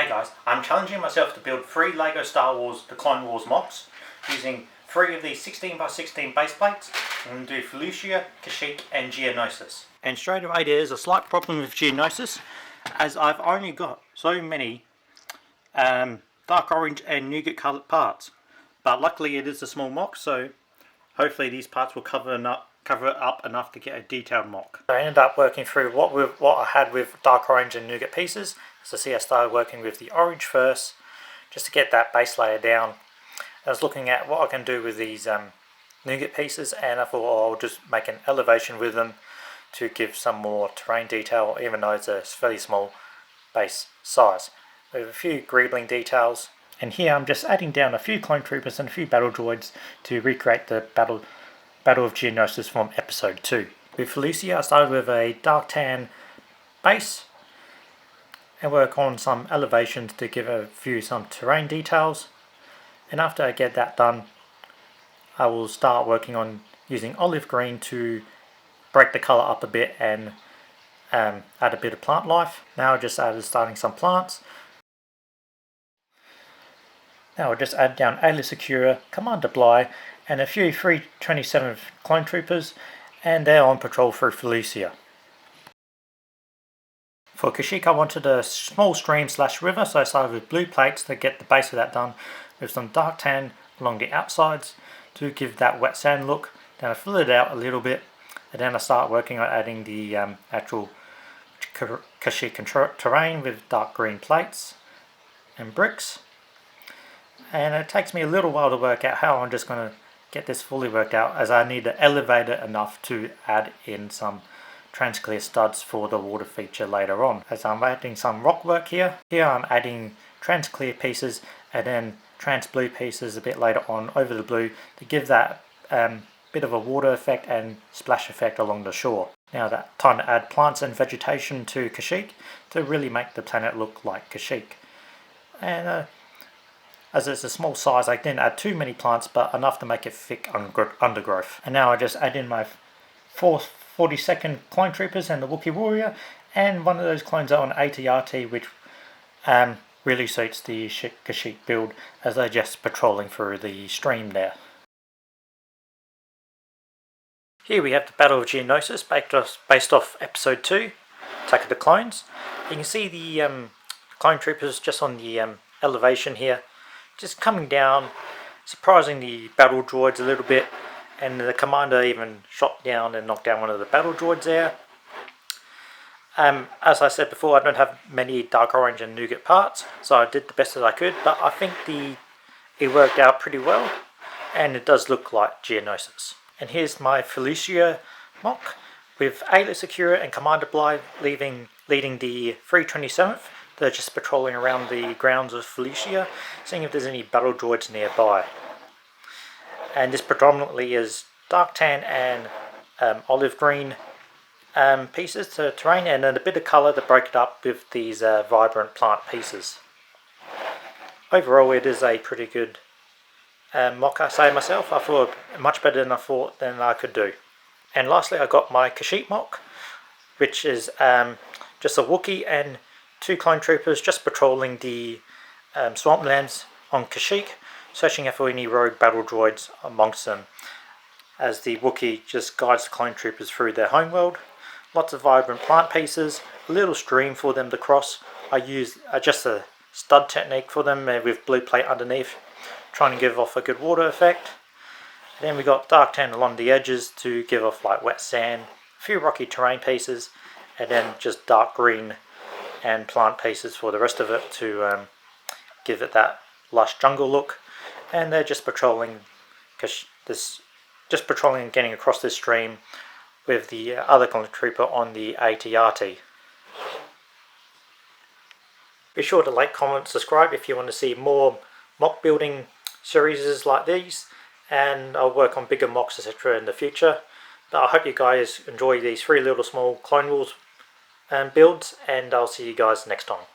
Hey guys, I'm challenging myself to build 3 LEGO Star Wars The Clone Wars MOCs using 3 of these 16x16 base plates. I'm going to do Felucia, Kashyyyk and Geonosis. And straight away there's a slight problem with Geonosis, as I've only got so many dark orange and nougat coloured parts. But luckily it is a small MOC, so hopefully these parts will cover it up enough to get a detailed MOC. I ended up working through what I had with dark orange and nougat pieces. So see, I started working with the orange first, just to get that base layer down. I was looking at what I can do with these nougat pieces, and I thought, oh, I'll just make an elevation with them to give some more terrain detail, even though it's a fairly small base size. With a few greebling details, and here I'm just adding down a few clone troopers and a few battle droids to recreate the Battle of Geonosis from episode 2. With Felucia, I started with a dark tan base and work on some elevations to give some terrain details. And after I get that done, I will start working on using olive green to break the colour up a bit and add a bit of plant life. Now I just starting some plants. Now I'll just add down Ayla Secura, Commander Bly, and a few 327th clone troopers, and they're on patrol through Felucia. For Kashyyyk, I wanted a small stream / river, so I started with blue plates to get the base of that done, with some dark tan along the outsides to give that wet sand look. Then I fill it out a little bit, and then I start working on adding the actual Kashyyyk terrain with dark green plates and bricks. And it takes me a little while to work out how I'm just going to get this fully worked out, as I need to elevate it enough to add in some transclear studs for the water feature later on. As I'm adding some rock work here I'm adding transclear pieces and then trans blue pieces a bit later on over the blue to give that bit of a water effect and splash effect along the shore. Now that time to add plants and vegetation to Kashyyyk to really make the planet look like Kashyyyk. And as it's a small size, I didn't add too many plants, but enough to make it thick undergrowth. And now I just add in my 42nd clone troopers and the Wookiee warrior, and one of those clones are on AT-RT, which really suits the Kashyyyk build, as they're just patrolling through the stream there. Here we have the Battle of Geonosis, based off episode 2, Attack of the Clones. You can see the clone troopers just on the elevation here, just coming down, surprising the battle droids a little bit, and the commander even shot down and knocked down one of the battle droids there. As I said before, I don't have many dark orange and nougat parts, so I did the best that I could, but I think it worked out pretty well, and it does look like Geonosis. And here's my Felucia MOC, with Ayla Secura and Commander Bly leading the 327th. They're just patrolling around the grounds of Felucia, seeing if there's any battle droids nearby. And this predominantly is dark tan and olive green pieces to terrain, and then a bit of colour to break it up with these vibrant plant pieces. Overall, it is a pretty good MOC, I say myself. I thought much better than I thought than I could do. And lastly, I got my Kashyyyk MOC, which is just a Wookiee and 2 clone troopers just patrolling the swamplands on Kashyyyk, searching for any rogue battle droids amongst them, as the Wookiee just guides the clone troopers through their homeworld. Lots of vibrant plant pieces, a little stream for them to cross. I used just a stud technique for them with blue plate underneath, trying to give off a good water effect. And then we got dark tan along the edges to give off like wet sand, a few rocky terrain pieces, and then just dark green and plant pieces for the rest of it to give it that lush jungle look. And they're just patrolling and getting across this stream with the other clone trooper on the AT-RT. Be sure to like, comment, subscribe if you want to see more MOC building series like these, and I'll work on bigger MOCs etc. in the future. But I hope you guys enjoy these 3 little small Clone Wars builds, and I'll see you guys next time.